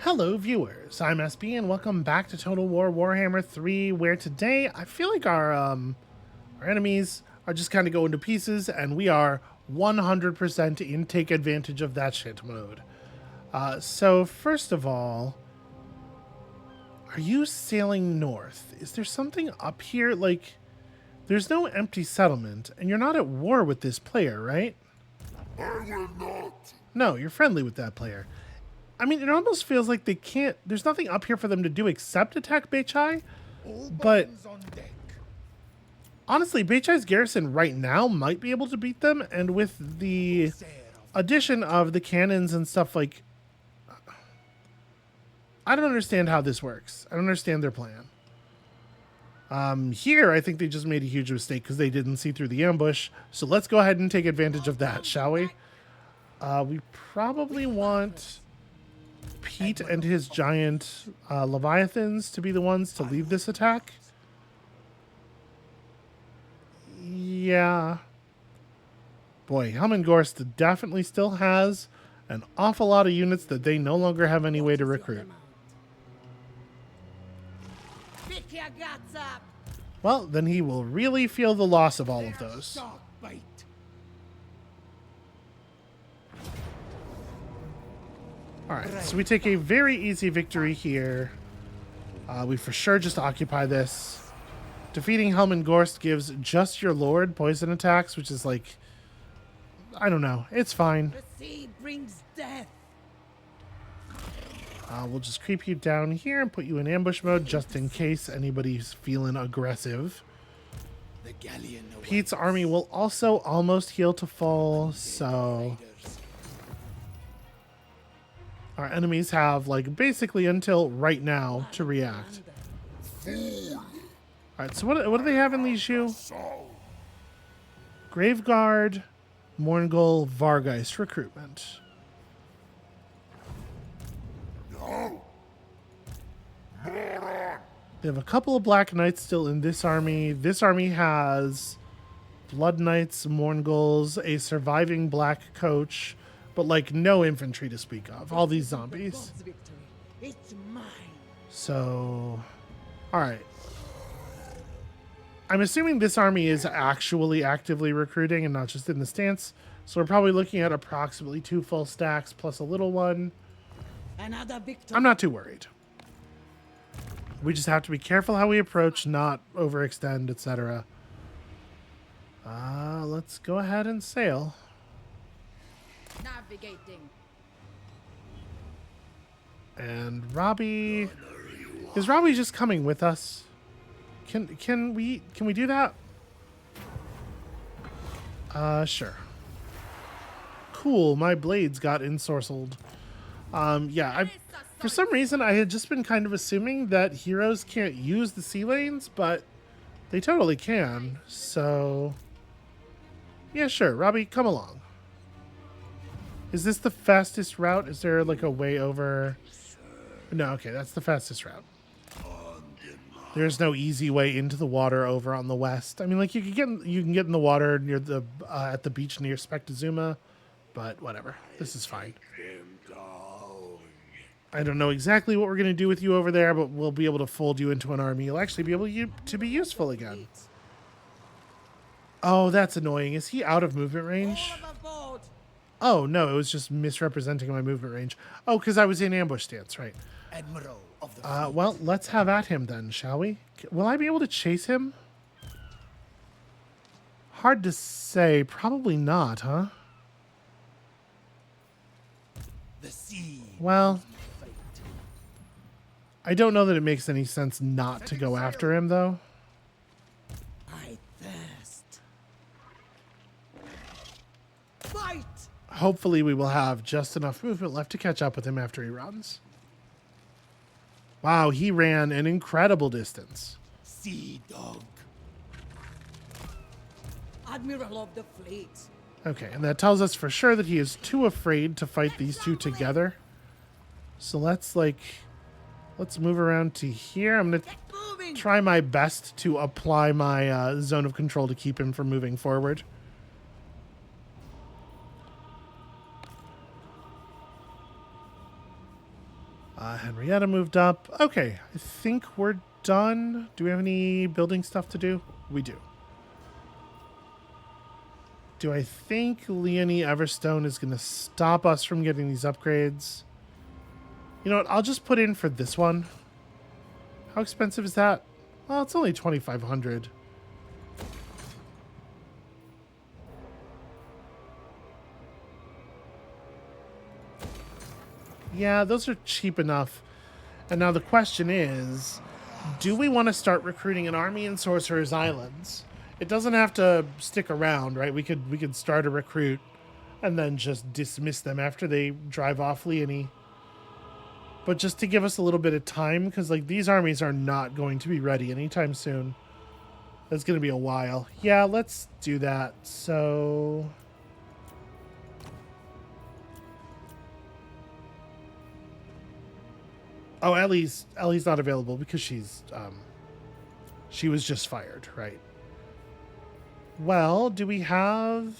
Hello viewers, I'm SB and welcome back to Total War Warhammer 3, where today I feel like our enemies are just kind of going to pieces and we are 100% in take advantage of that shit mode. So first of all, are you sailing north? Is there something up here? Like, there's no empty settlement and you're not at war with this player, right? I will not. No, you're friendly with that player. I mean, it almost feels like they can't... There's nothing up here for them to do except attack Beichai. But On deck. honestly, Beichai's garrison right now might be able to beat them. And with the addition of the cannons and stuff, like... I don't understand how this works. I don't understand their plan. Here, I think they just made a huge mistake because they didn't see through the ambush. So let's go ahead and take advantage of that, shall we? We probably want Pete and his giant Leviathans to be the ones to lead this attack. Yeah. Boy, Helmengorst definitely still has an awful lot of units that they no longer have any way to recruit. Pick your guts up. Well, then he will really feel the loss of all of those. Shark bite. Alright, so we take a very easy victory here. We for sure just occupy this. Defeating Helmengorst gives just your lord poison attacks, which is like... I don't know. It's fine. The sea brings death. We'll just creep you down here and put you in ambush mode just in case anybody's feeling aggressive. The galleon awaits. Pete's army will also almost heal to full, so... Our enemies have, like, basically until right now to react. Alright, so what do they have in Lishu? Graveguard, Mourngul, Vargeist, Recruitment. No. They have a couple of Black Knights still in this army. This army has Blood Knights, Mournguls, a surviving Black Coach, but like no infantry to speak of. All these zombies. God's victory. It's mine. So, alright. I'm assuming this army is actually actively recruiting and not just in the stance. So we're probably looking at approximately 2 full stacks plus a little one. Another victory. I'm not too worried. We just have to be careful how we approach, not overextend, etc. Let's go ahead and sail. Navigating. And Robbie... Is Robbie just coming with us? Can we do that? Sure. Cool, my blades got ensorcelled. Yeah, for some reason I had just been kind of assuming that heroes can't use the sea lanes, but they totally can. So, yeah, sure. Robbie, come along. Is this the fastest route? Is there like a way over? No, okay, that's the fastest route. There's no easy way into the water over on the west. I mean, like you can get in the water near the at the beach near Spectazuma, but whatever. This is fine. I don't know exactly what we're going to do with you over there, but we'll be able to fold you into an army. You'll actually be able to be useful again. Oh, that's annoying. Is he out of movement range? All aboard. Oh, no, it was just misrepresenting my movement range. Oh, because I was in ambush stance, right. Admiral of the Well, let's have at him then, shall we? Will I be able to chase him? Hard to say. Probably not, huh? the sea. Well, I don't know that it makes any sense not to go after him, though. I thirst. Fight. Hopefully we will have just enough movement left to catch up with him after he runs. Wow, he ran an incredible distance. Sea dog. Admiral of the fleet. Okay, and that tells us for sure that he is too afraid to fight these two together. So let's move around to here. I'm going to Moving. try my best to apply my zone of control to keep him from moving forward. Henrietta moved up. Okay, I think we're done. Do we have any building stuff to do? We do. Do I think Leonie Everstone is going to stop us from getting these upgrades? You know what? I'll just put in for this one. How expensive is that? Well, it's only 2,500. Yeah, those are cheap enough. And now the question is, do we want to start recruiting an army in Sorcerer's Islands? It doesn't have to stick around, right? We could start a recruit and then just dismiss them after they drive off Leonie. But just to give us a little bit of time, because like these armies are not going to be ready anytime soon. That's going to be a while. Yeah, let's do that. So oh, Ellie's not available because she was just fired, right? Well, do we have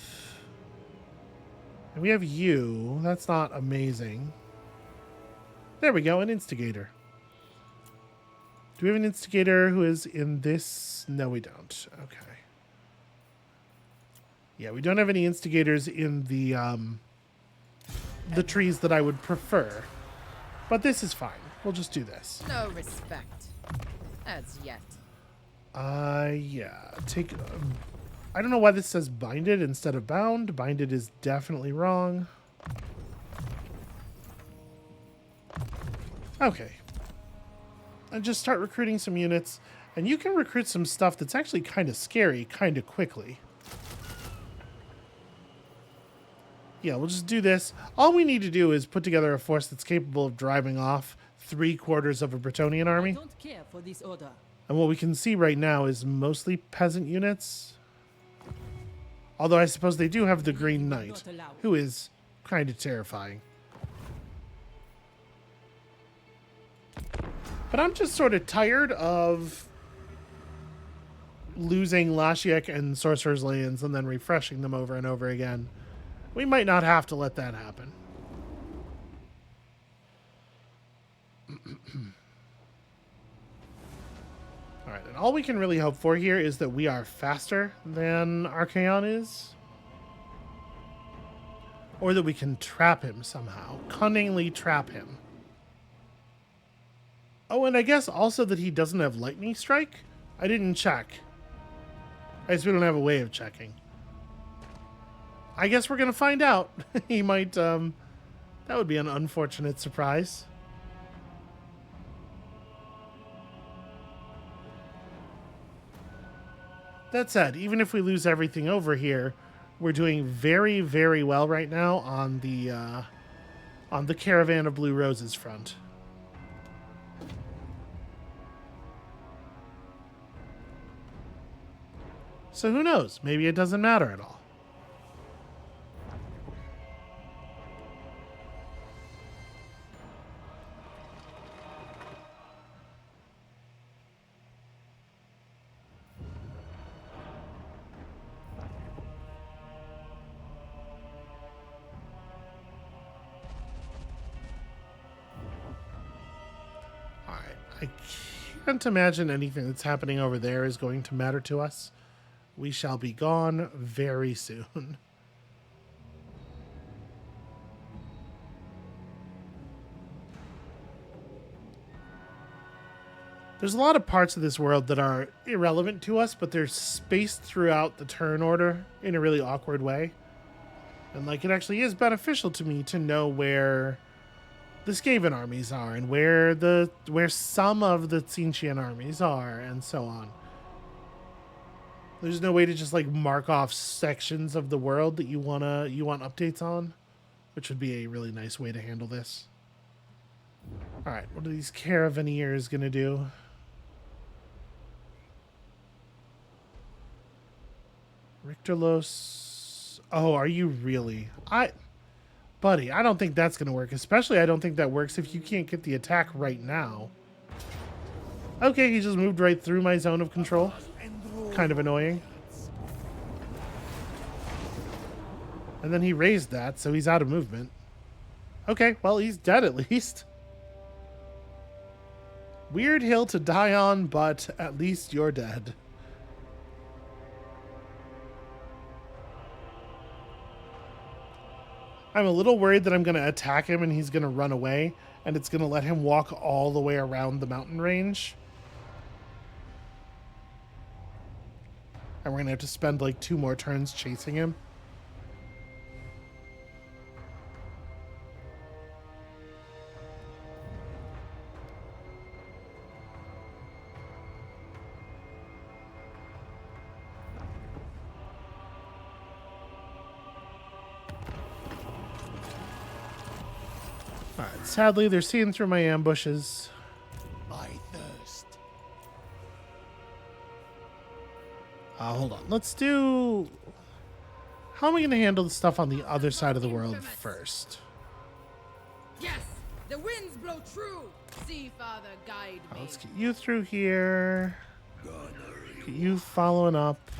you? That's not amazing. There we go, an instigator. Do we have an instigator who is in this? No, we don't. Okay. Yeah, we don't have any instigators in the trees that I would prefer. But this is fine. We'll just do this. No respect. As yet. Yeah. Take... I don't know why this says binded instead of bound. Binded is definitely wrong. Okay. And just start recruiting some units. And you can recruit some stuff that's actually kind of scary kind of quickly. Yeah, we'll just do this. All we need to do is put together a force that's capable of driving off 3/4 of a Bretonnian army. I don't care for this order. And what we can see right now is mostly peasant units. Although I suppose they do have the Green Knight, who is kind of terrifying. But I'm just sort of tired of losing Lashiek and Sorcerer's Lands and then refreshing them over and over again. We might not have to let that happen. Alright, and all we can really hope for here is that we are faster than Archaon is. Or that we can trap him somehow. Cunningly trap him. Oh, and I guess also that he doesn't have Lightning Strike? I didn't check. I guess we don't have a way of checking. I guess we're going to find out. He might, that would be an unfortunate surprise. That said, even if we lose everything over here, we're doing very, very well right now on the Caravan of Blue Roses front. So who knows? Maybe it doesn't matter at all. I can't imagine anything that's happening over there is going to matter to us. We shall be gone very soon. There's a lot of parts of this world that are irrelevant to us, but they're spaced throughout the turn order in a really awkward way. And like it actually is beneficial to me to know where the Skaven armies are and where some of the Tzeentchian armies are and so on. There's no way to just like mark off sections of the world that you want updates on, which would be a really nice way to handle this. All right, what are these Caravaneers going to do? Richterlos. Oh, are you really? Buddy, I don't think that's going to work. Especially, I don't think that works if you can't get the attack right now. Okay, he just moved right through my zone of control. Kind of annoying. And then he raised that, so he's out of movement. Okay, well, he's dead at least. Weird hill to die on, but at least you're dead. I'm a little worried that I'm going to attack him and he's going to run away, and it's going to let him walk all the way around the mountain range. And we're going to have to spend like 2 more turns chasing him. Alright, sadly they're seeing through my ambushes. My thirst. Hold on. Let's do... How am I going to handle the stuff on the other side of the world first? Yes, the winds blow true. See, Father, guide me. Let's get you through here. Get you following up.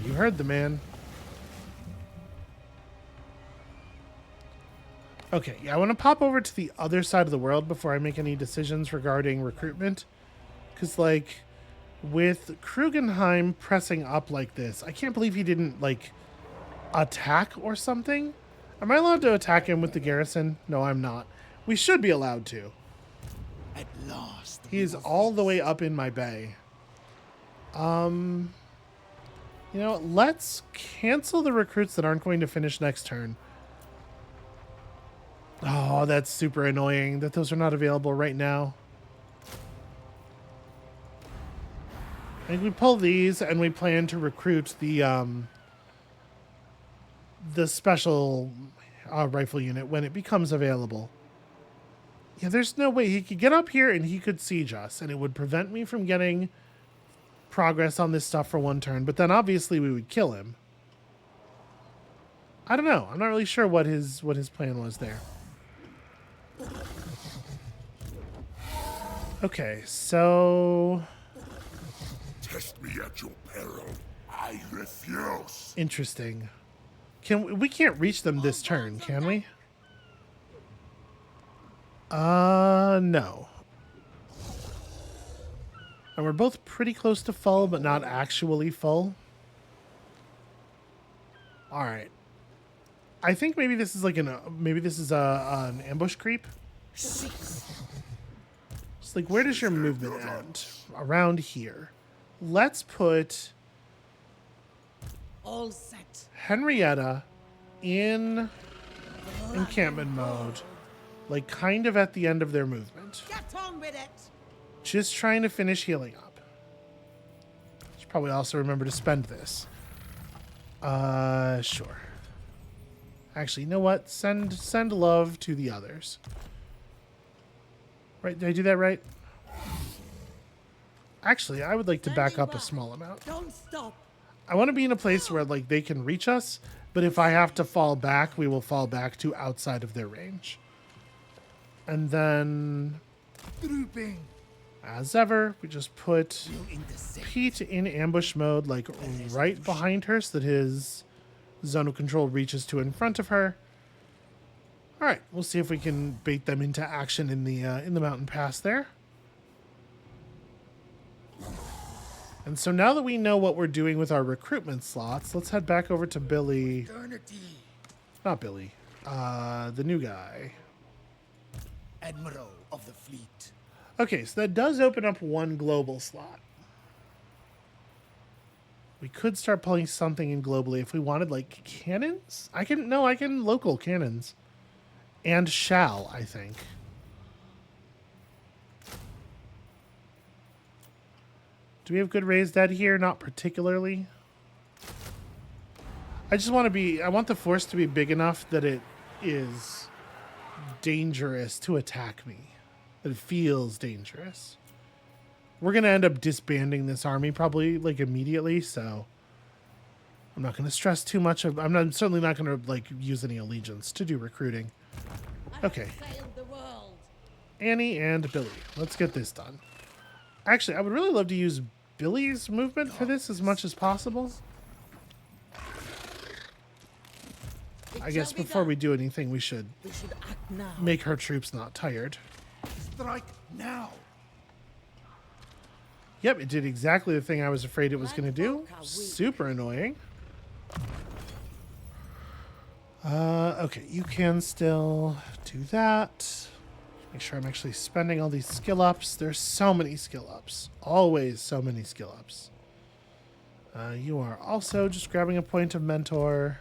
You heard the man. Okay, yeah, I want to pop over to the other side of the world before I make any decisions regarding recruitment. Because, like, with Krugenheim pressing up like this, I can't believe he didn't, like, attack or something. Am I allowed to attack him with the garrison? No, I'm not. We should be allowed to. At last. He is all the way up in my bay. You know, let's cancel the recruits that aren't going to finish next turn. Oh, that's super annoying that those are not available right now. I think we pull these and we plan to recruit the special rifle unit when it becomes available. Yeah, there's no way he could get up here and he could siege us, and it would prevent me from getting progress on this stuff for 1 turn, but then obviously we would kill him. I don't know. I'm not really sure what his plan was there. Okay, so Test me at your peril. I refuse. interesting. We can't reach them this turn, can we? No. And we're both pretty close to full, but not actually full. All right. I think maybe this is like an ambush creep. It's like, where does your movement end? Around here. Let's put All set. Henrietta in encampment mode, like kind of at the end of their movement. Get on with it. Just trying to finish healing up. Should probably also remember to spend this. Sure. Actually, you know what? Send love to the others. Right, did I do that right? Actually, I would like to back up a small amount. Don't stop. I want to be in a place where, like, they can reach us, but if I have to fall back, we will fall back to outside of their range. And then, Drooping. as ever, we just put You intercept. Pete in ambush mode, like, right behind her so that his zone of control reaches to in front of her. All right, we'll see if we can bait them into action in the mountain pass there. And so now that we know what we're doing with our recruitment slots, let's head back over to Billy. Eternity. Not Billy. The new guy. Admiral of the fleet. Okay, so that does open up 1 global slot. We could start pulling something in globally if we wanted, like, cannons? I can local cannons. And shall, I think. Do we have good raised dead here? Not particularly. I want the force to be big enough that it is dangerous to attack me. That it feels dangerous. We're going to end up disbanding this army probably, like, immediately, so I'm not going to stress too much. I'm certainly not going to, like, use any allegiance to do recruiting. Okay. Sailed the world. Annie and Billy. Let's get this done. Actually, I would really love to use Billy's movement for this as much as possible. I guess shall be before done. we do anything, we should We should act now. make her troops not tired. Strike now. Yep, it did exactly the thing I was afraid it was going to do. Landfolk are weak. Super annoying. Okay, you can still do that. Make sure I'm actually spending all these skill ups. There's so many skill ups. Always so many skill ups. You are also just grabbing a point of mentor.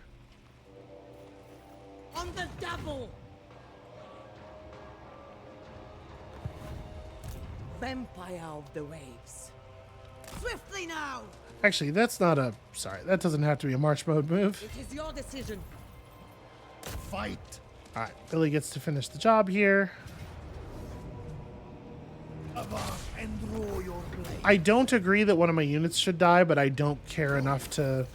On the double. Vampire of the waves. Swiftly now. Actually, that's not a... Sorry, that doesn't have to be a March mode move. It is your decision. Fight. All right, Billy gets to finish the job here. Avast and draw your blade. I don't agree that one of my units should die, but I don't care enough to...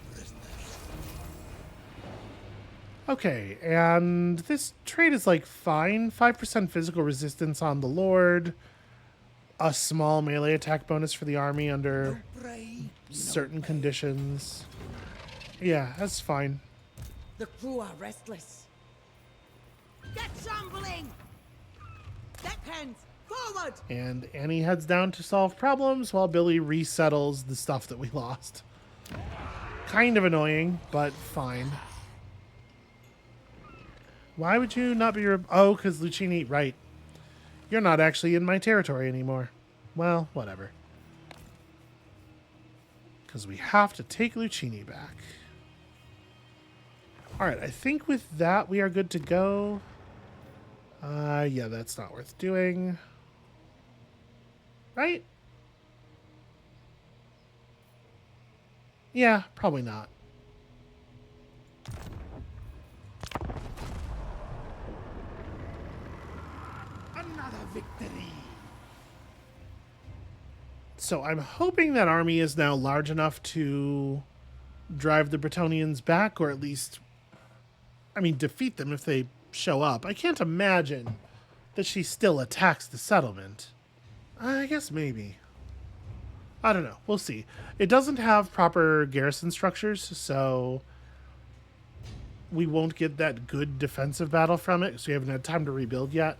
Okay, and this trait is like fine. 5% physical resistance on the Lord. A small melee attack bonus for the army under Pray. certain conditions. Yeah, that's fine. The crew are restless. Get shambling! Deckhands, forward! And Annie heads down to solve problems while Billy resettles the stuff that we lost. Kind of annoying, but fine. Why would you not be... Oh, because Lucini... Right. You're not actually in my territory anymore. Well, whatever. Because we have to take Lucini back. Alright, I think with that we are good to go. Yeah, that's not worth doing. Right? Yeah, probably not. Another victory. So I'm hoping that army is now large enough to drive the Bretonnians back, or at least, I mean, defeat them if they show up. I can't imagine that she still attacks the settlement. I guess maybe. I don't know. We'll see. It doesn't have proper garrison structures, so we won't get that good defensive battle from it, because we haven't had time to rebuild yet.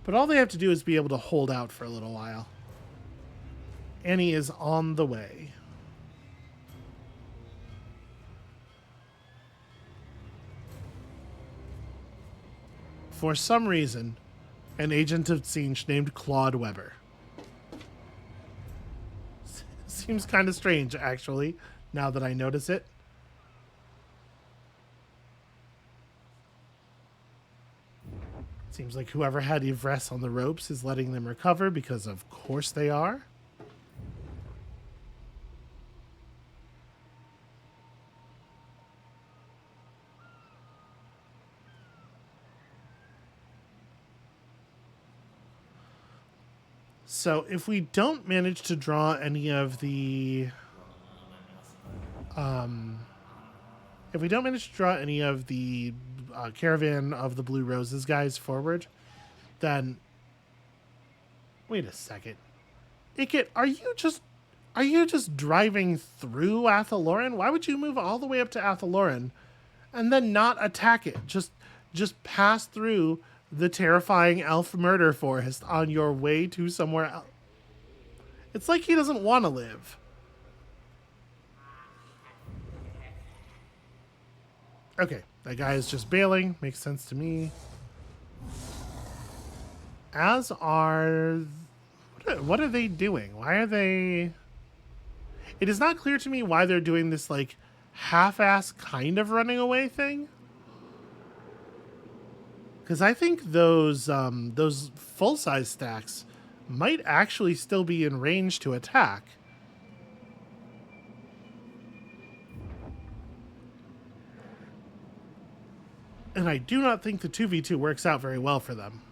But all they have to do is be able to hold out for a little while. Annie is on the way. For some reason, an agent of Tzeentch named Claude Weber. Seems kind of strange, actually, now that I notice it. Seems like whoever had Yvresse on the ropes is letting them recover, because of course they are. So if we don't manage to draw any of the... Caravan of the Blue Roses guys forward, then... Wait a second. Ikit, are you just driving through Athaloran? Why would you move all the way up to Athaloran and then not attack it? Just pass through the terrifying elf murder forest on your way to somewhere else. It's like he doesn't want to live. Okay, that guy is just bailing. Makes sense to me. As are... What are they doing? Why are they... It is not clear to me why they're doing this, like, half-ass kind of running away thing. Because I think those full-size stacks might actually still be in range to attack. And I do not think the 2v2 works out very well for them.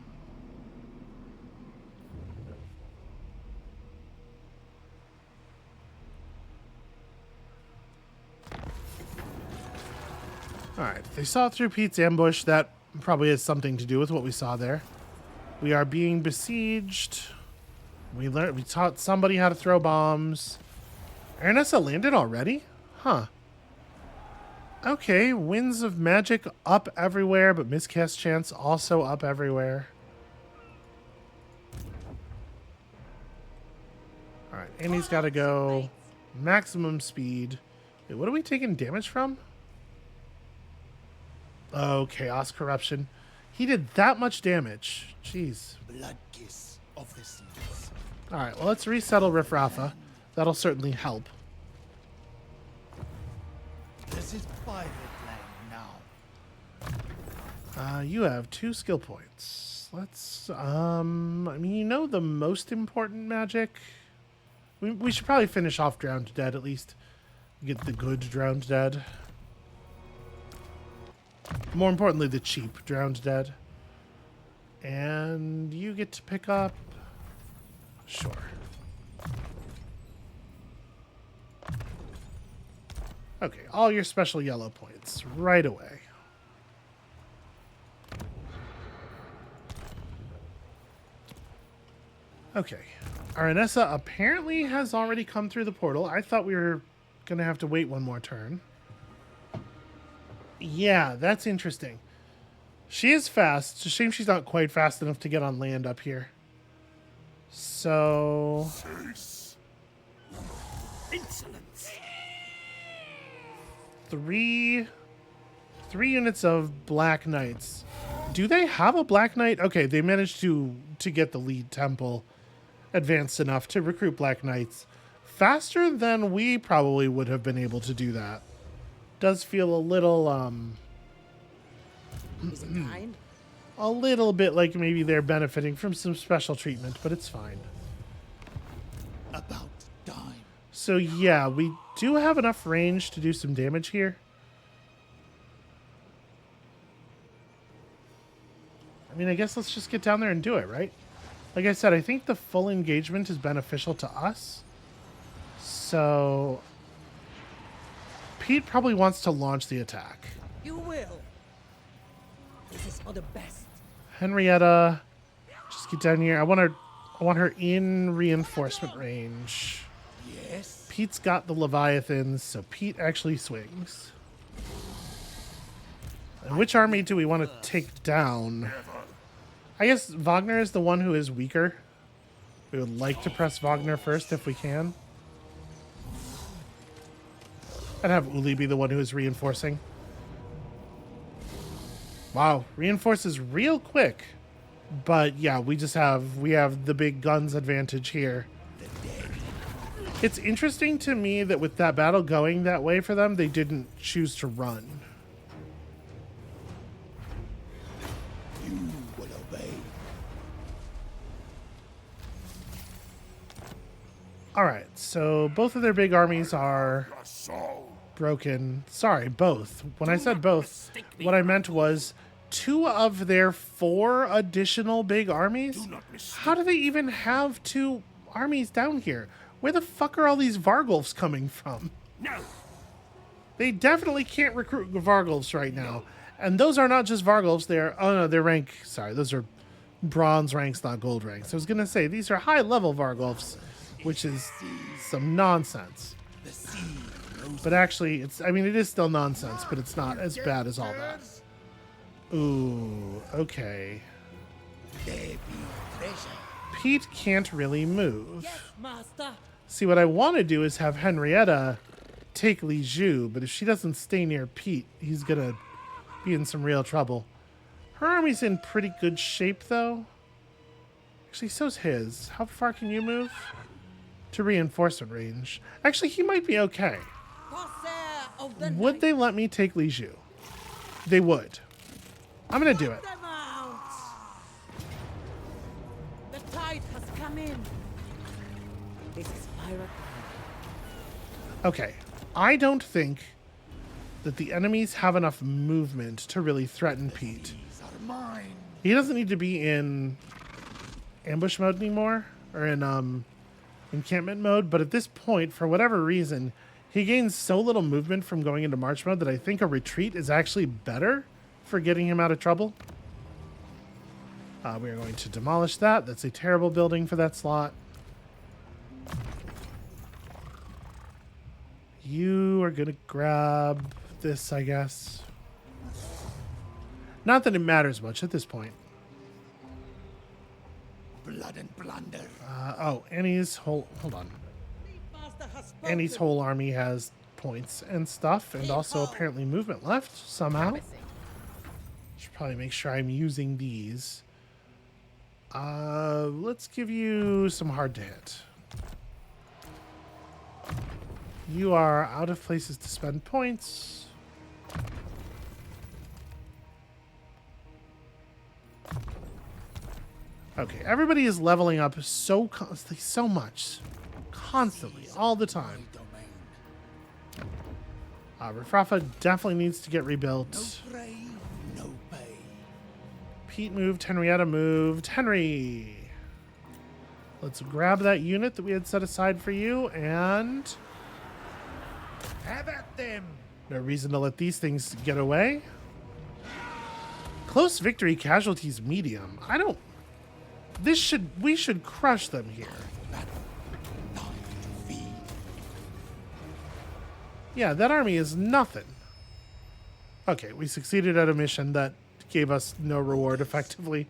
Alright, they saw through Pete's ambush. That probably has something to do with what we saw there. We are being besieged. We taught somebody how to throw bombs. Aranessa landed already? Huh. Okay, Winds of Magic up everywhere, but Miscast Chance also up everywhere. Alright, Annie's got to go maximum speed. Wait, what are we taking damage from? Oh, Chaos Corruption. He did that much damage. Jeez. Blood kiss of the seas. Alright, well, let's resettle Riff Rafa. That'll certainly help. This is pirate land now. You have 2 skill points. Let's, I mean, you know the most important magic? We should probably finish off Drowned Dead, at least. Get the good Drowned Dead. More importantly, the cheap Drowned Dead. And you get to pick up... Sure. Okay, all your special yellow points right away. Okay. Aranessa apparently has already come through the portal. I thought we were going to have to wait one more turn. Yeah, that's interesting. She is fast. It's a shame she's not quite fast enough to get on land up here. So... Insolence. Three units of Black Knights. Do they have a Black Knight? Okay, they managed to get the lead temple advanced enough to recruit Black Knights faster than we probably would have been able to do that. Does feel a little Is it kind? a little bit like maybe they're benefiting from some special treatment, but it's fine. About time. So yeah, we do have enough range to do some damage here. I mean, I guess let's just get down there and do it, right? Like I said, I think the full engagement is beneficial to us. So Pete probably wants to launch the attack. You will. This is for the best. Henrietta, just get down here. I want her in reinforcement range. Yes. Pete's got the Leviathans, so Pete actually swings. And which army do we want to take down? I guess Wagner is the one who is weaker. We would like to press Wagner first if we can. And have Uli be the one who is reinforcing. Wow, reinforces real quick. But yeah, we have the big guns advantage here. It's interesting to me that with that battle going that way for them, they didn't choose to run. You will obey. Alright, so both of their big armies are broken. Sorry, both. When I said both, what I meant was 2 of their 4 additional big armies? How do they even have 2 armies down here? Where the fuck are all these Vargulfs coming from? No. They definitely can't recruit Vargulfs right now. And those are not just Vargulfs, they're rank, sorry, those are bronze ranks, not gold ranks. I was gonna say, these are high level Vargulfs, which is some nonsense. The sea But actually, it is still nonsense, but it's not as bad as all that. Ooh, okay. there be treasure. Pete can't really move. Yes, master. See, what I want to do is have Henrietta take Li Zhu, but if she doesn't stay near Pete, he's gonna be in some real trouble. Her army's in pretty good shape, though. Actually, so's his. How far can you move? To reinforcement range. Actually, he might be okay. Corsair of the Would night. they let me take Li Zhu? They would. I'm gonna do it. Them out. The tide has come in. This is pirate land. Okay. I don't think that the enemies have enough movement to really threaten Pete. These are mine. He doesn't need to be in ambush mode anymore, or in encampment mode, but at this point, for whatever reason, he gains so little movement from going into march mode that I think a retreat is actually better for getting him out of trouble. We are going to demolish that. That's a terrible building for that slot. You are gonna grab this, I guess. Not that it matters much at this point. Blood and plunder. Oh, Annie's whole... Hold on. Annie's whole army has points and stuff, and also apparently movement left somehow. Should probably make sure I'm using these. Let's give you some hard to hit. You are out of places to spend points. Okay, everybody is leveling up so much. Constantly, all the time. Rafrafa definitely needs to get rebuilt. No grave, no pay. Pete moved, Henrietta moved. Henry! Let's grab that unit that we had set aside for you, and... Have at them. no reason to let these things get away. Close victory, casualties medium. I don't... we should crush them here. Yeah, that army is nothing. Okay, we succeeded at a mission that gave us no reward, effectively.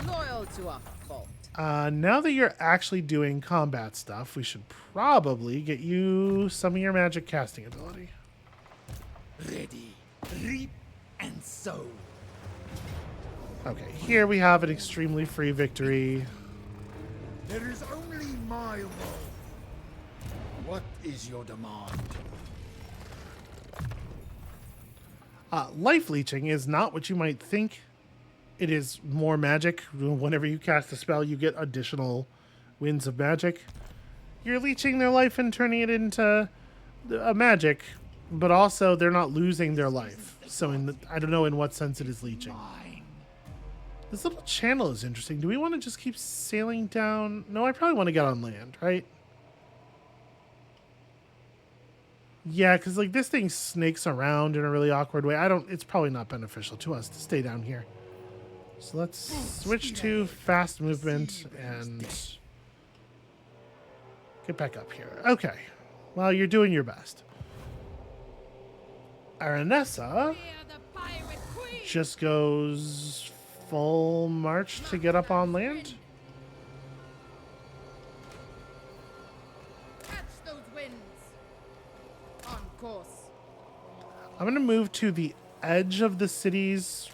Loyal to a fault. Now that you're actually doing combat stuff, we should probably get you some of your magic casting ability. Ready, reap and sow. Okay, here we have an extremely free victory. There is only my role. What is your demand? Life leeching is not what you might think. It is more magic. Whenever you cast a spell, you get additional winds of magic. You're leeching their life and turning it into a magic, but also they're not losing their life. So I don't know in what sense it is leeching. This little channel is interesting. Do we want to just keep sailing down? No, I probably want to get on land, right? Yeah, because like this thing snakes around in a really awkward way. It's probably not beneficial to us to stay down here. So let's switch to fast movement and get back up here. Okay. Well, you're doing your best. Aranessa just goes full march to get up on land. Catch those winds. On course. I'm going to move to the edge of the city's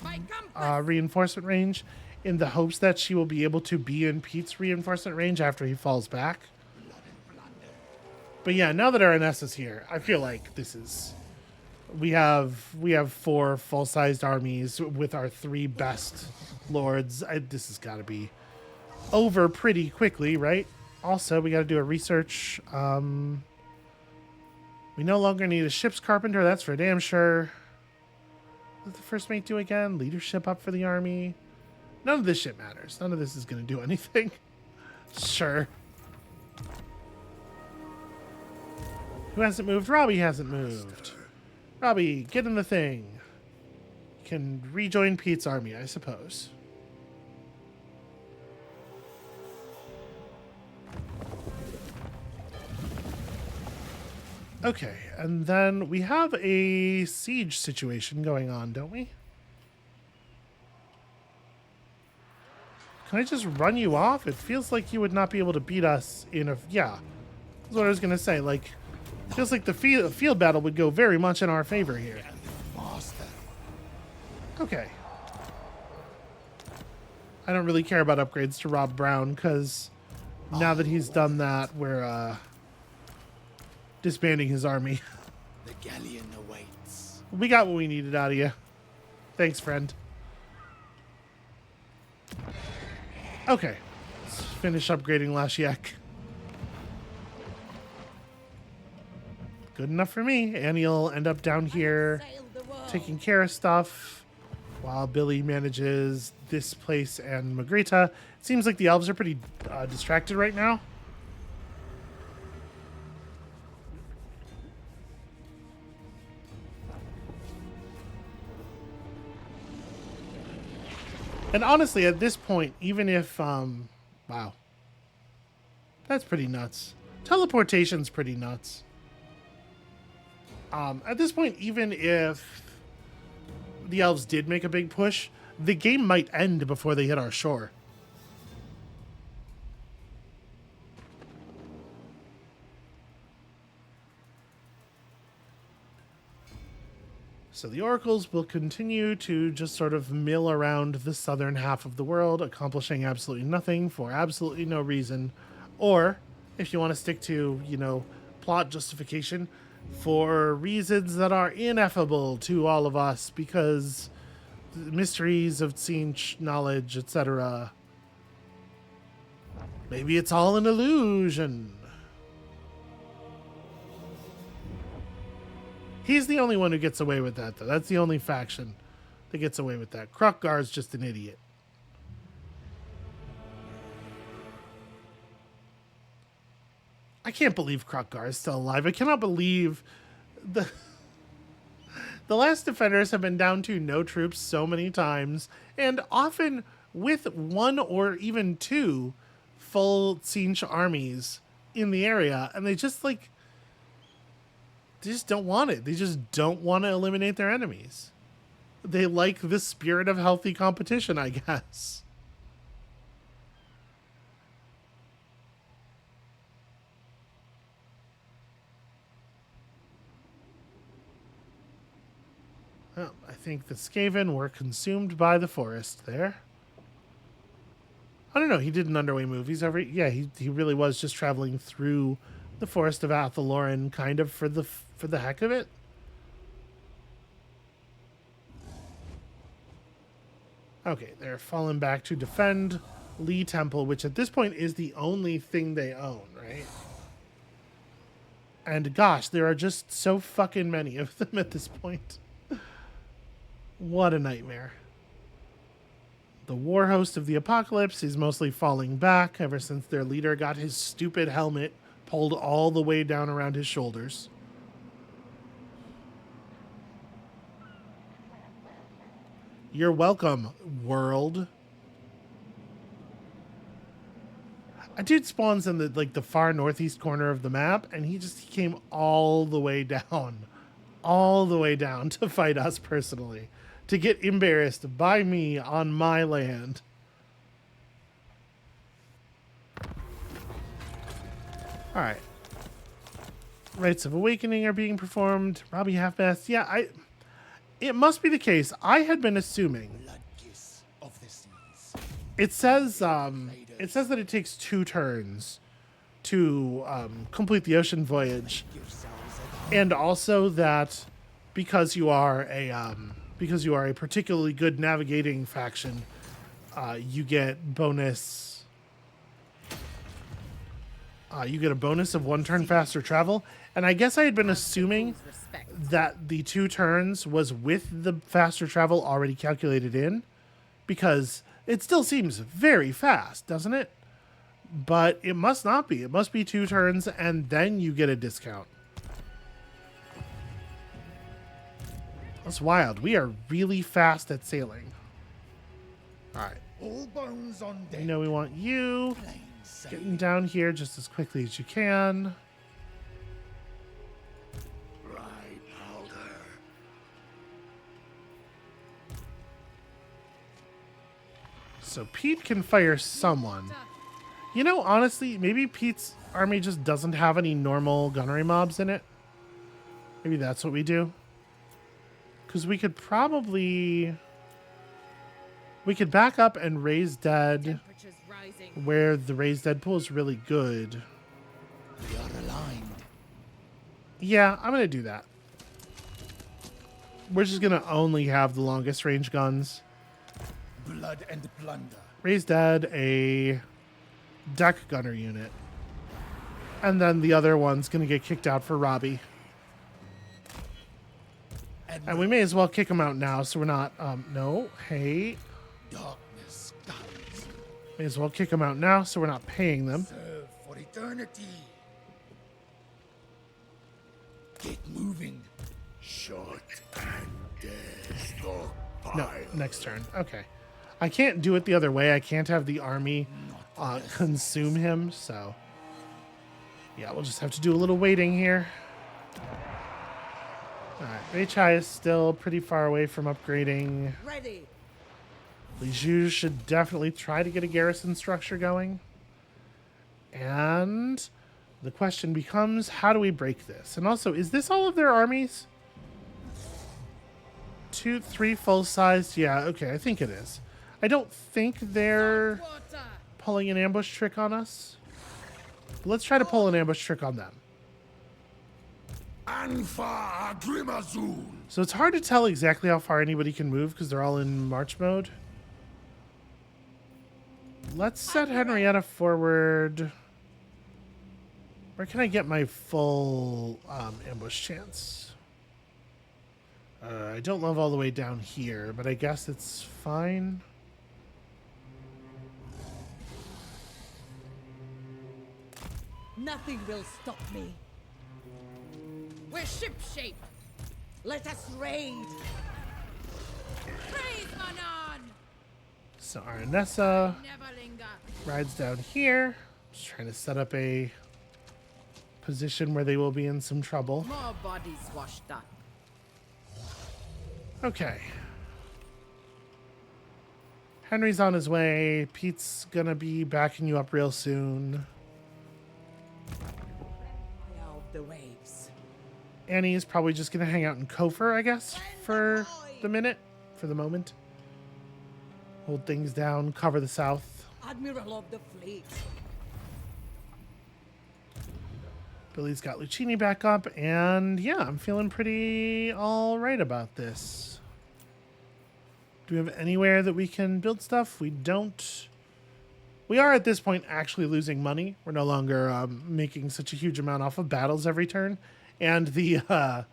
reinforcement range in the hopes that she will be able to be in Pete's reinforcement range after he falls back. But yeah, now that Aranessa is here, I feel like this is... We have 4 full-sized armies with our 3 best lords. This has got to be over pretty quickly, right? Also, we got to do a research. We no longer need a ship's carpenter. That's for damn sure. What did the first mate do again? Leadership up for the army. None of this shit matters. None of this is going to do anything. Sure. Who hasn't moved? Robbie hasn't moved. Robbie, get in the thing. You can rejoin Pete's army, I suppose. Okay, and then we have a siege situation going on, don't we? Can I just run you off? It feels like you would not be able to beat us in a... Yeah, that's what I was going to say. Like, it feels like the field battle would go very much in our favor here. Okay. I don't really care about upgrades to Rob Brown, because now that he's done that, we're disbanding his army. The galleon awaits. We got what we needed out of you. Thanks, friend. Okay. Let's finish upgrading Lashiek. Good enough for me. Annie'll end up down here taking care of stuff while Billy manages this place and Magritta. It seems like the elves are pretty distracted right now. And honestly, at this point, even if, wow. That's pretty nuts. Teleportation's pretty nuts. At this point, even if the elves did make a big push, the game might end before they hit our shore. So the oracles will continue to just sort of mill around the southern half of the world, accomplishing absolutely nothing for absolutely no reason. Or, if you want to stick to, you know, plot justification, for reasons that are ineffable to all of us because the mysteries of Tzeentch knowledge, etc. Maybe it's all an illusion. He's the only one who gets away with that, though. That's the only faction that gets away with that. Kroq-Gar's just an idiot. I can't believe Kroq-Gar is still alive. I cannot believe the last defenders have been down to no troops so many times, and often with one or even two full Tzeentch armies in the area, and they just like... they just don't want it. They just don't want to eliminate their enemies. They like the spirit of healthy competition, I guess. Well, I think the Skaven were consumed by the forest there. I don't know. He did an underway move. He's over. Yeah, he really was just traveling through the forest of Athaloran, kind of for the heck of it. Okay, they're falling back to defend Lee Temple, which at this point is the only thing they own, right? And gosh, there are just so fucking many of them at this point. What a nightmare. The war host of the apocalypse is mostly falling back ever since their leader got his stupid helmet pulled all the way down around his shoulders. You're welcome, world. A dude spawns in the far northeast corner of the map, and he came all the way down to fight us personally, to get embarrassed by me on my land. All right. Rites of Awakening are being performed. Robbie Half-Mast. Yeah, it must be the case. I had been assuming. It says that it takes 2 turns to complete the ocean voyage, and also that because you are a particularly good navigating faction, you get bonus. You get a bonus of 1 turn faster travel, and I guess I had been assuming that the 2 turns was with the faster travel already calculated in, because it still seems very fast, doesn't it? But it must not be. It must be 2 turns, and then you get a discount. That's wild. We are really fast at sailing. All right. All bones on deck. I know we want you getting down here just as quickly as you can. So Pete can fire someone. You know, honestly, maybe Pete's army just doesn't have any normal gunnery mobs in it. Maybe that's what we do. Because we could probably... we could back up and raise dead where the raised dead pool is really good. We are aligned. Yeah, I'm going to do that. We're just going to only have the longest range guns. Blood and plunder. Raise dead a deck gunner unit. And then the other one's going to get kicked out for Robbie. And we may as well kick him out now so we're not... no, hey. Darkness guides. May as well kick him out now so we're not paying them. Serve for eternity. Get moving. Short and dead. No, next turn. Okay. I can't do it the other way. I can't have the army consume him, so... yeah, we'll just have to do a little waiting here. Alright, Weichai is still pretty far away from upgrading. Ready. Liju should definitely try to get a garrison structure going. And the question becomes, how do we break this? And also, is this all of their armies? 2, 3 full-sized? Yeah, okay, I think it is. I don't think they're Water. pulling an ambush trick on us. Let's try to pull an ambush trick on them. Anfa Adrimazul. So it's hard to tell exactly how far anybody can move because they're all in march mode. Let's set Henrietta forward. Where can I get my full ambush chance? I don't love all the way down here, but I guess it's fine. Nothing will stop me. We're ship-shape. Let us raid. Praise Manon. So Aranessa Never linger. rides down here. Just trying to set up a position where they will be in some trouble. More bodies washed up. Okay. Henry's on his way. Pete's gonna be backing you up real soon. Fire of the waves. Annie's probably just gonna hang out in Kofor, I guess, for the moment. Hold things down, cover the south. Admiral of the fleet. Billy's got Lucchini back up, and yeah, I'm feeling pretty all right about this. Do we have anywhere that we can build stuff? We don't. We are at this point actually losing money. We're no longer making such a huge amount off of battles every turn, and the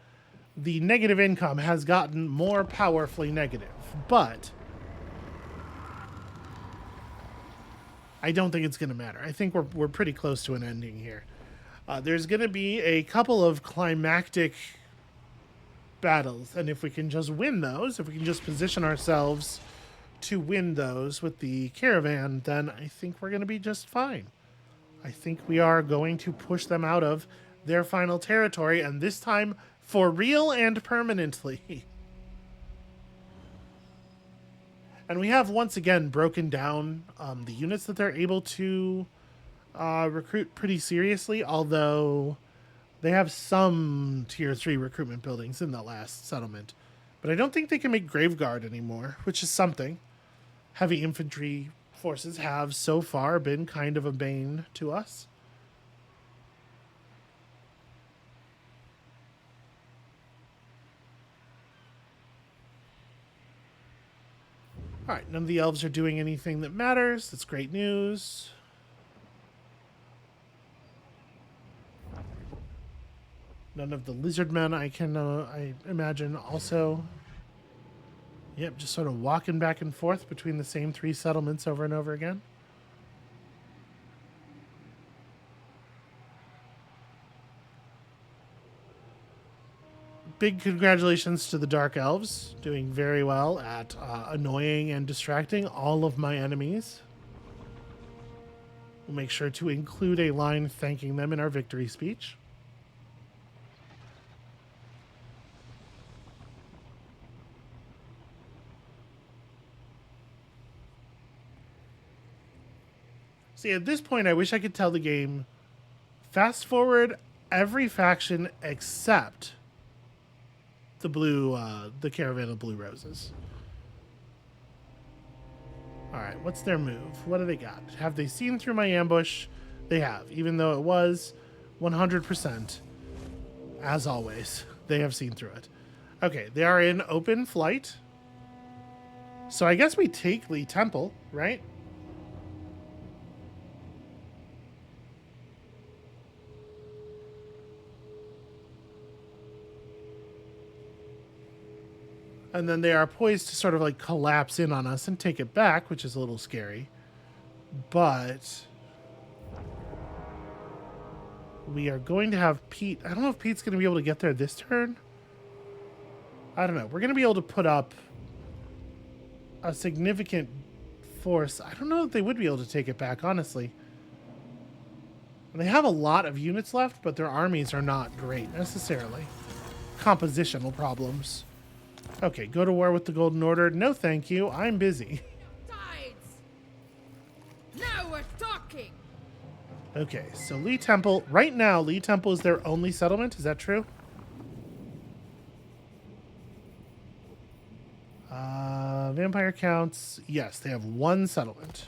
negative income has gotten more powerfully negative. But I don't think it's going to matter. I think we're pretty close to an ending here. There's going to be a couple of climactic battles, and if we can just win those, if we can just position ourselves to win those with the caravan, then I think we're going to be just fine. I think we are going to push them out of their final territory, and this time for real and permanently. And we have once again broken down the units that they're able to recruit pretty seriously, although they have some tier 3 recruitment buildings in the last settlement. But I don't think they can make Graveguard anymore, which is something. Heavy infantry forces have so far been kind of a bane to us. Alright, none of the elves are doing anything that matters. That's great news. None of the lizard men I imagine also. Yep, just sort of walking back and forth between the same 3 settlements over and over again. Big congratulations to the Dark Elves, doing very well at annoying and distracting all of my enemies. We'll make sure to include a line thanking them in our victory speech. See, at this point, I wish I could tell the game, fast forward every faction except the Caravan of Blue Roses. Alright, what's their move? What do they got? Have they seen through my ambush? They have, even though it was 100%. As always, they have seen through it. Okay, they are in open flight. So I guess we take Lee Temple, right? And then they are poised to sort of like collapse in on us and take it back, which is a little scary. But we are going to have Pete. I don't know if Pete's going to be able to get there this turn. I don't know. We're going to be able to put up a significant force. I don't know if they would be able to take it back, honestly. And they have a lot of units left, but their armies are not great necessarily. compositional problems. Okay, go to war with the Golden Order. No, thank you. I'm busy. Tides. Now we're talking. Okay, so Lee Temple. Right now, Lee Temple is their only settlement. Is that true? Vampire counts. Yes, they have one settlement.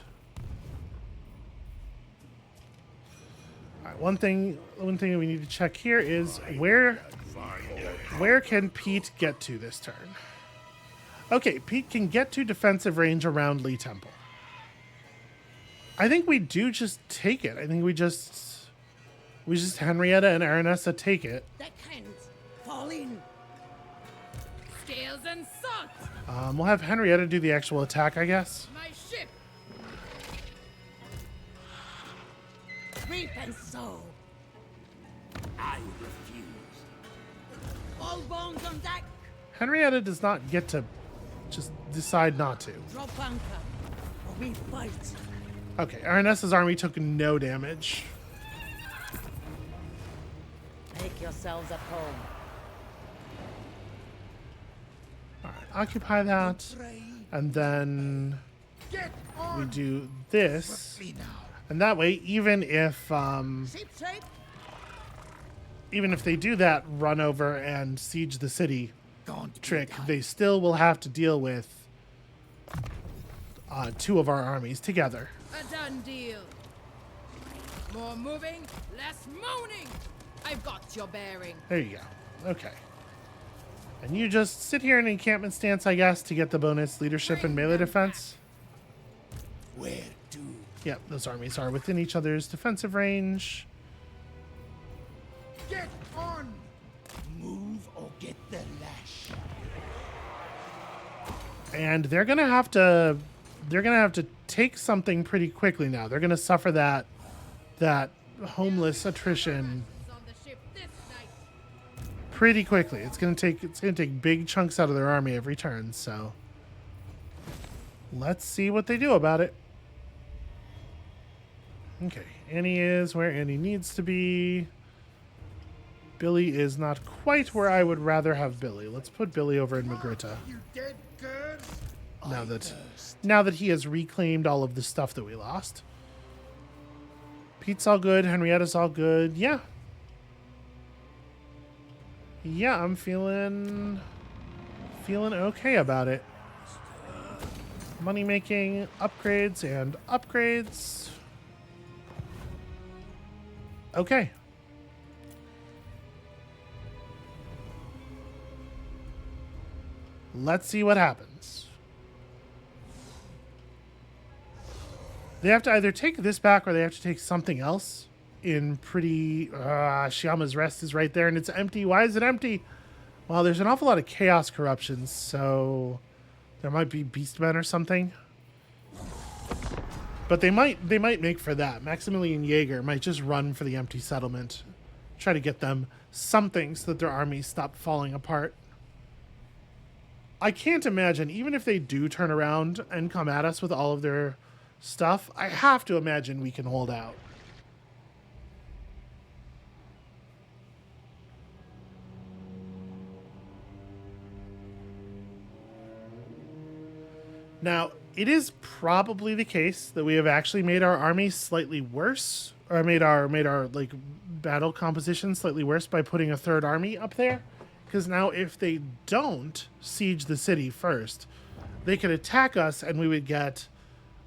All right, one thing we need to check here is where can Pete get to this turn? Okay, Pete can get to defensive range around Lee Temple. I think we do just take it. I think we just Henrietta and Aranessa take it. Deckhands, fall in. Scales and salt. We'll have Henrietta do the actual attack, I guess. My ship. Reap and sow. I refuse. All bones on deck. Henrietta does not get to just decide not to. Drop anchor, or we fight. Okay, Aranessa's army took no damage. Make yourselves at home. All right, occupy that, and then Get we on do this, swiftly now. and that way, even if Shape. they do that run over and siege the city Don't be trick, done. they still will have to deal with two of our armies together. A done deal. More moving, less moaning. I've got your bearing. There you go. Okay. And you just sit here in encampment stance, I guess, to get the bonus leadership and melee defense. Where to? Yep, those armies are within each other's defensive range. Get on! Move or get the lash. And they're gonna have to take something pretty quickly now. They're gonna suffer that homeless attrition On the ship this night. pretty quickly. It's gonna take big chunks out of their army every turn, so let's see what they do about it. Okay, Annie is where Annie needs to be. Billy is not quite where I would rather have Billy. Let's put Billy over in Magritta. You dead curs? Now that he has reclaimed all of the stuff that we lost. Pete's all good. Henrietta's all good. Yeah. Yeah, I'm feeling okay about it. Money making, upgrades, and upgrades. Okay. Let's see what happens. They have to either take this back or they have to take something else in pretty... Shyama's Rest is right there and it's empty. Why is it empty? Well, there's an awful lot of chaos corruptions, so there might be beastmen or something. But they might make for that. Maximilian Jaeger might just run for the empty settlement. Try to get them something so that their armies stop falling apart. I can't imagine, even if they do turn around and come at us with all of their stuff, I have to imagine we can hold out. Now, it is probably the case that we have actually made our army slightly worse, or made our like battle composition slightly worse by putting a third army up there. Because now if they don't siege the city first, they could attack us and we would get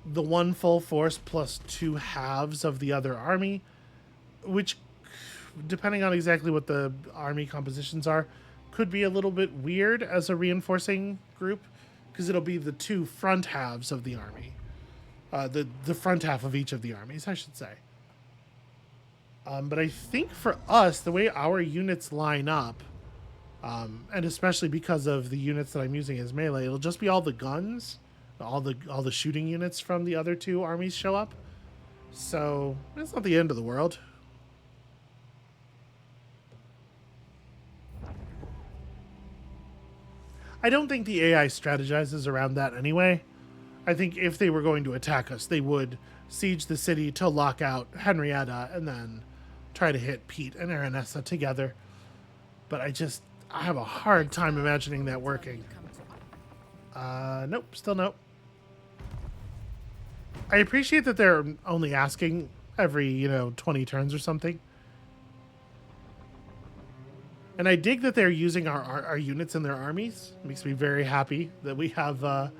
the one full force plus 2 halves of the other army, which, depending on exactly what the army compositions are, could be a little bit weird as a reinforcing group, because it'll be the 2 front halves of the army. The front half of each of the armies, I should say. But I think for us, the way our units line up, and especially because of the units that I'm using as melee, it'll just be all the guns, all the shooting units from the other 2 armies show up. So it's not the end of the world. I don't think the AI strategizes around that anyway. I think if they were going to attack us, they would siege the city to lock out Henrietta and then try to hit Pete and Aranessa together. But I have a hard time imagining that working. Nope, still nope. I appreciate that they're only asking every, 20 turns or something. And I dig that they're using our units in their armies. It makes me very happy that we have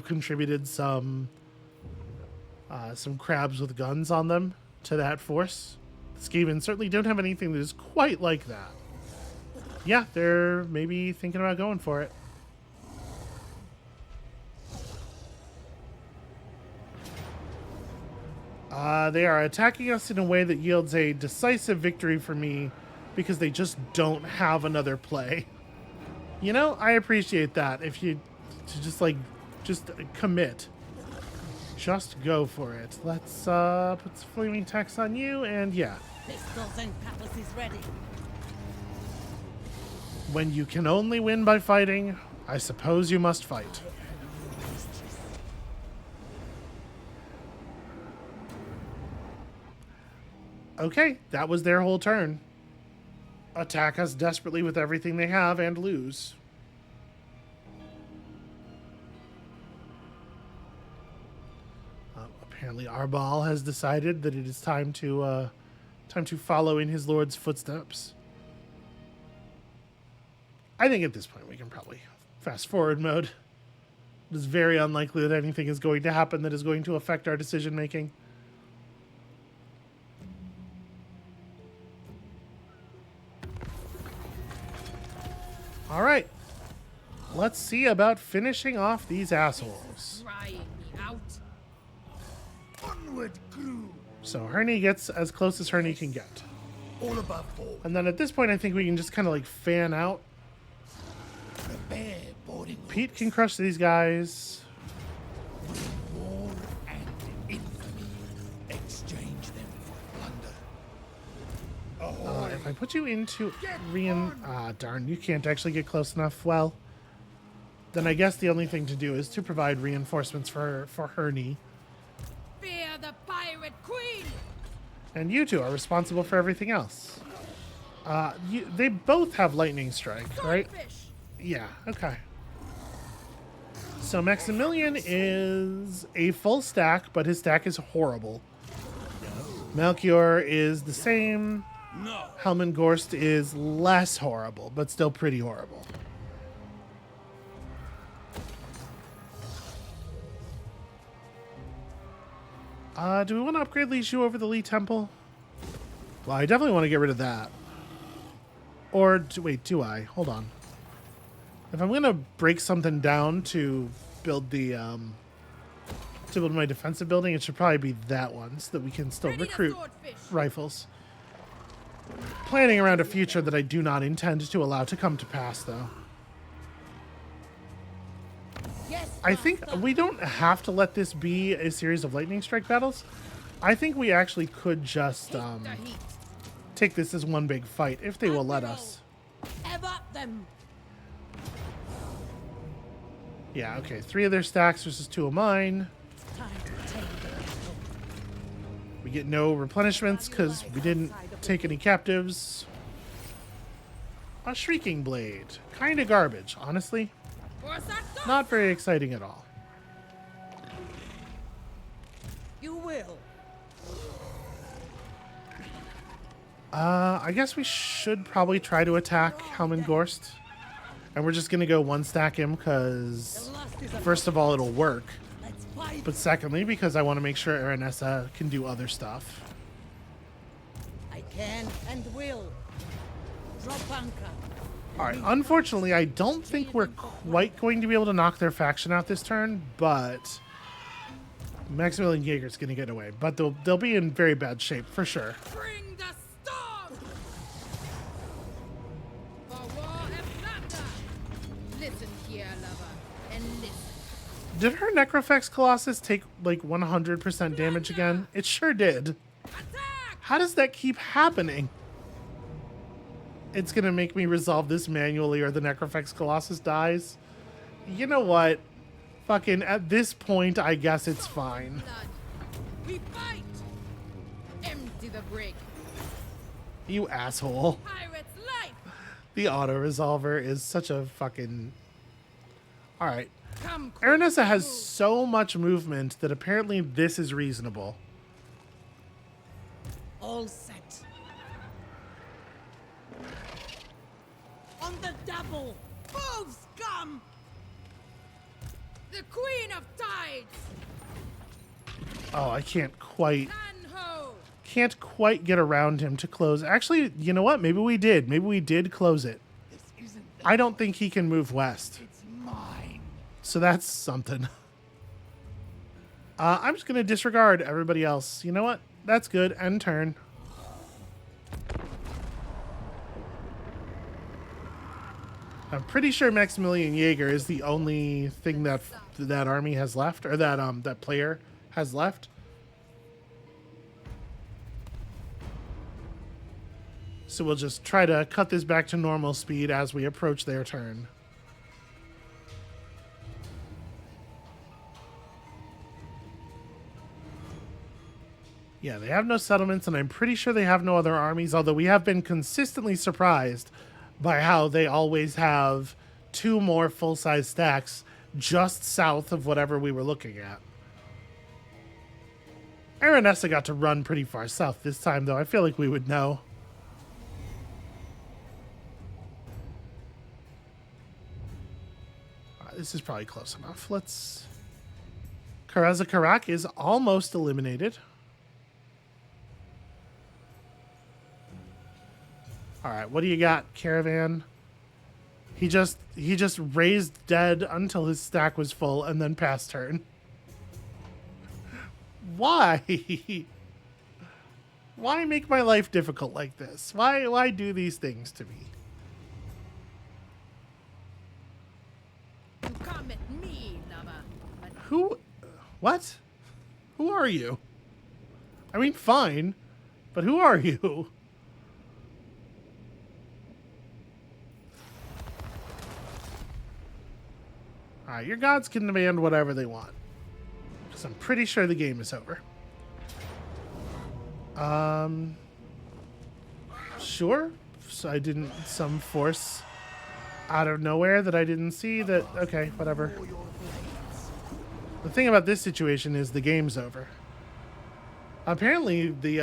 contributed some crabs with guns on them to that force. Skaven certainly don't have anything that is quite like that. Yeah, they're maybe thinking about going for it. They are attacking us in a way that yields a decisive victory for me because they just don't have another play. I appreciate that. If you just commit. Just go for it. Let's put some flaming text on you, and yeah. Pistols and cutlasses ready. When you can only win by fighting, I suppose you must fight. Okay, that was their whole turn. Attack us desperately with everything they have and lose. Apparently Arbal has decided that it is time to follow in his lord's footsteps. I think at this point we can probably fast forward mode. It is very unlikely that anything is going to happen that is going to affect our decision making. All right, let's see about finishing off these assholes. Trying me out. Onward, crew. So Herney gets as close as Herney can get. All above board. And then at this point, I think we can just kind of like fan out. Prepare boarding. Pete can crush these guys. War and infamy. Exchange them for plunder. If I put you into darn, you can't actually get close enough. Well, then I guess the only thing to do is to provide reinforcements for Herney. Fear the pirate queen. And you two are responsible for everything else. They both have lightning strike, right? Swordfish. Yeah, okay. So Maximilian is a full stack, but his stack is horrible. Melchior is the same. No. Helmengorst is less horrible, but still pretty horrible. Do we want to upgrade Lishu over the Lee Temple? Well, I definitely want to get rid of that. Or, wait, do I? Hold on. If I'm going to break something down to build the, to build my defensive building, it should probably be that one so that we can still Ready to recruit swordfish. rifles. Planning around a future that I do not intend to allow to come to pass, though. Yes, I think we don't have to let this be a series of lightning strike battles. I think we actually could just The heat. take this as one big fight if they will let us. Ever them. Yeah, okay. 3 of their stacks versus 2 of mine. Time to tame the battle. We get no replenishments because we didn't take any captives. A Shrieking Blade. Kind of garbage, honestly. What's that? Not very exciting at all. You will. I guess we should probably try to attack Helmengorst. And we're just going to go one stack him because, The last is a first of all, it'll work. Let's fight. But secondly, because I want to make sure Aranessa can do other stuff. I can and will. Drop anchor. Alright, unfortunately, I don't think we're quite going to be able to knock their faction out this turn, but Maximilian Jaeger's going to get away. But they'll be in very bad shape, for sure. Bring the storm. For war and plunder. Listen here, lover, and listen. Did her Necrofex Colossus take, like, 100% damage again? It sure did. Attack! How does that keep happening? It's going to make me resolve this manually or the Necrofex Colossus dies. You know what? Fucking, at this point, I guess it's fine. Blood. We fight. Empty the brig. You asshole. Pirate's life. The auto-resolver is such a fucking... Alright. Come, Aranessa has so much movement that apparently this is reasonable. All set. On the double. Move, scum! the Queen of Tides. Oh, I can't quite Tan-ho. get around him to close. Actually, you know what? Maybe we did. Maybe we did close it. This isn't I don't think he can move west. it's mine. So that's something. I'm just going to disregard everybody else. You know what? That's good. End turn. I'm pretty sure Maximilian Jaeger is the only thing that that army has left, or that that player has left. So we'll just try to cut this back to normal speed as we approach their turn. Yeah, they have no settlements, and I'm pretty sure they have no other armies, although we have been consistently surprised by how they always have 2 more full-size stacks just south of whatever we were looking at. Aranessa got to run pretty far south this time, though. I feel like we would know. This is probably close enough. Let's... Karazakarak is almost eliminated. All right, what do you got, Caravan? He just raised dead until his stack was full and then passed turn. Why? Why make my life difficult like this? Why do these things to me? You come at me, lover. But Who? What? Who are you? I mean, fine, but who are you? Alright, your gods can demand whatever they want. Because I'm pretty sure the game is over. Sure. So I didn't... Some force out of nowhere that I didn't see that... Okay, whatever. The thing about this situation is the game's over. Apparently, the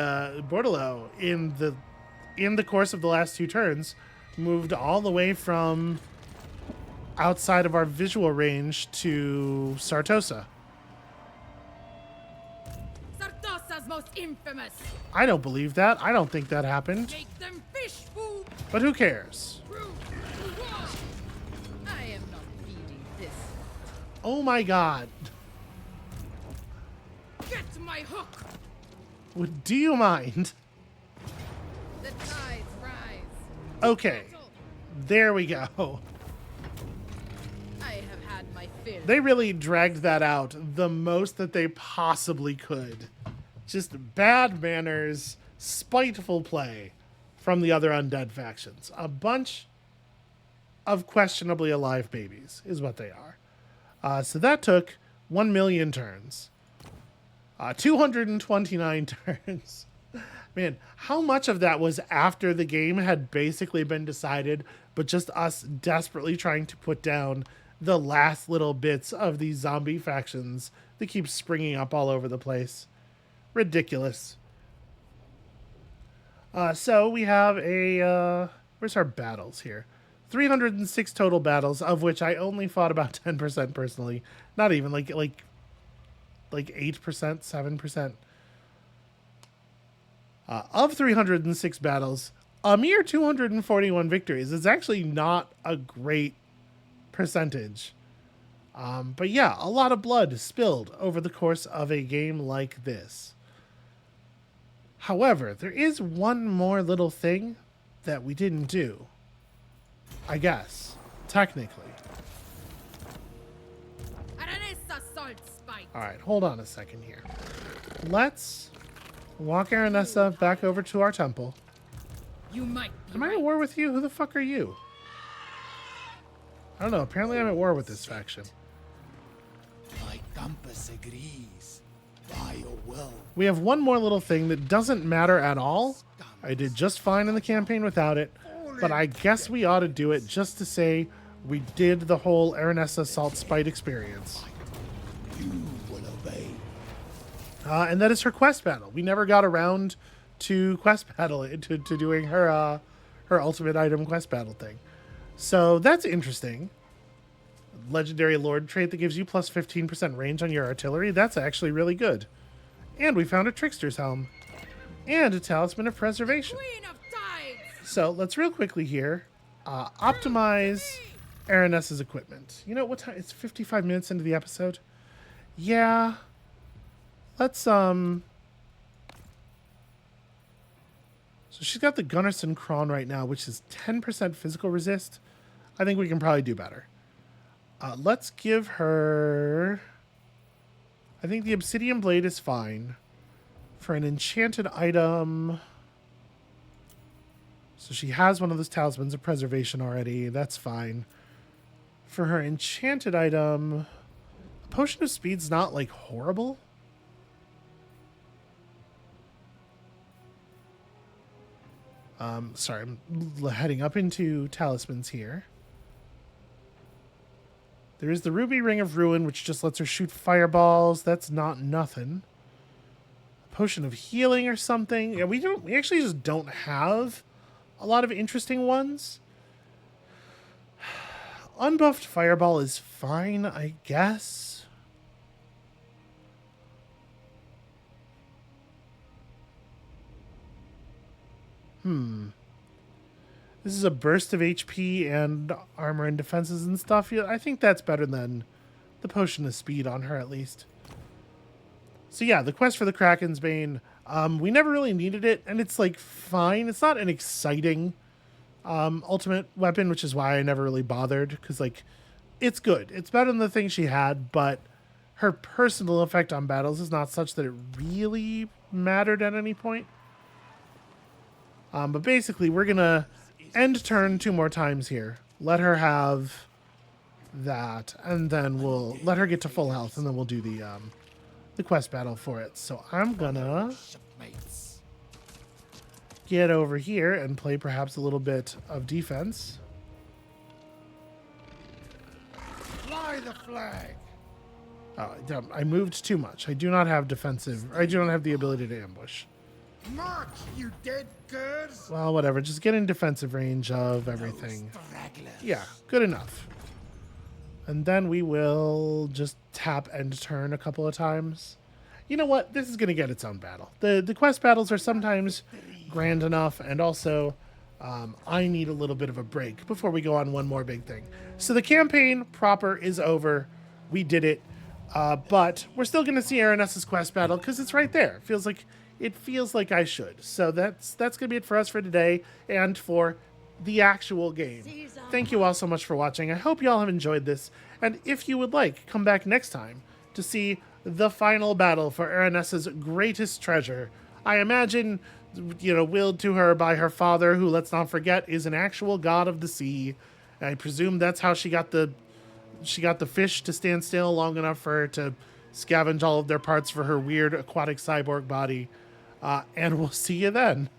Bordello, in the course of the last 2 turns, moved all the way from outside of our visual range to Sartosa. Sartosa's most infamous. I don't believe that. I don't think that happened. Make them fish food. But who cares? I am not feeding this. Oh my god. Get my hook. Do you mind? The tides rise. Okay. There we go. I have had my fill. They really dragged that out the most that they possibly could. Just bad manners, spiteful play from the other undead factions. A bunch of questionably alive babies is what they are. So that took 1 million turns. 229 turns. Man, how much of that was after the game had basically been decided, but just us desperately trying to put down the last little bits of these zombie factions that keep springing up all over the place. Ridiculous. So we have a... where's our battles here? 306 total battles, of which I only fought about 10% personally. Not even, like 8%, 7%. Of 306 battles, a mere 241 victories. It's actually not a great percentage. But yeah, a lot of blood spilled over the course of a game like this. However, there is one more little thing that we didn't do. I guess, technically. Aranessa salt spike. Alright, hold on a second here. Let's walk Aranessa back over to our temple. You might be Am I right. at war with you? Who the fuck are you? I don't know. Apparently I'm at war with this faction. My compass agrees. By your will. We have one more little thing that doesn't matter at all. I did just fine in the campaign without it. but I guess we ought to do it just to say we did the whole Aranessa Salt Spite experience. You will obey. And that is her quest battle. We never got around to quest battle, to doing her her ultimate item quest battle thing. So that's interesting. Legendary Lord trait that gives you plus 15% range on your artillery. That's actually really good. And we found a Trickster's Helm. And a Talisman of Preservation. Queen of Tides! So let's real quickly here optimize Aranessa's equipment. You know what time? It's 55 minutes into the episode. Yeah. Let's So she's got the Gunnarsson Kron right now, which is 10% physical resist. I think we can probably do better. Let's give her... I think the Obsidian Blade is fine. For an enchanted item... So she has one of those Talismans of Preservation already. That's fine. For her enchanted item... A Potion of Speed's not, like, horrible. Sorry, I'm heading up into Talismans here. There is the Ruby Ring of Ruin, which just lets her shoot fireballs. That's not nothing. A Potion of Healing or something. Yeah, we actually just don't have a lot of interesting ones. Unbuffed Fireball is fine, I guess. This is a burst of HP and armor and defenses and stuff. Yeah, I think that's better than the Potion of Speed on her, at least. So yeah, the quest for the Kraken's Bane. We never really needed it, and it's, like, fine. It's not an exciting ultimate weapon, which is why I never really bothered, because, like, it's good. It's better than the thing she had, but her personal effect on battles is not such that it really mattered at any point. But basically, we're going to end turn 2 more times here. Let her have that, and then we'll let her get to full health, and then we'll do the quest battle for it. So I'm going to Shipmates. get over here and play perhaps a little bit of defense. Fly the flag. Oh, I moved too much. I do not have defensive. I do not have the ability to ambush. March, you dead curs. Well, whatever. Just get in defensive range of everything. Stragglers. Yeah, good enough. And then we will just tap end turn a couple of times. You know what? This is going to get its own battle. The quest battles are sometimes grand enough, and also I need a little bit of a break before we go on one more big thing. So the campaign proper is over. We did it. But we're still going to see Aranessa's quest battle because it's right there. It feels like I should. So that's going to be it for us for today and for the actual game. Thank you all so much for watching. I hope you all have enjoyed this. And if you would like, come back next time to see the final battle for Aranessa's greatest treasure. I imagine, willed to her by her father, who, let's not forget, is an actual god of the sea. I presume that's how she got the fish to stand still long enough for her to scavenge all of their parts for her weird aquatic cyborg body. And we'll see you then.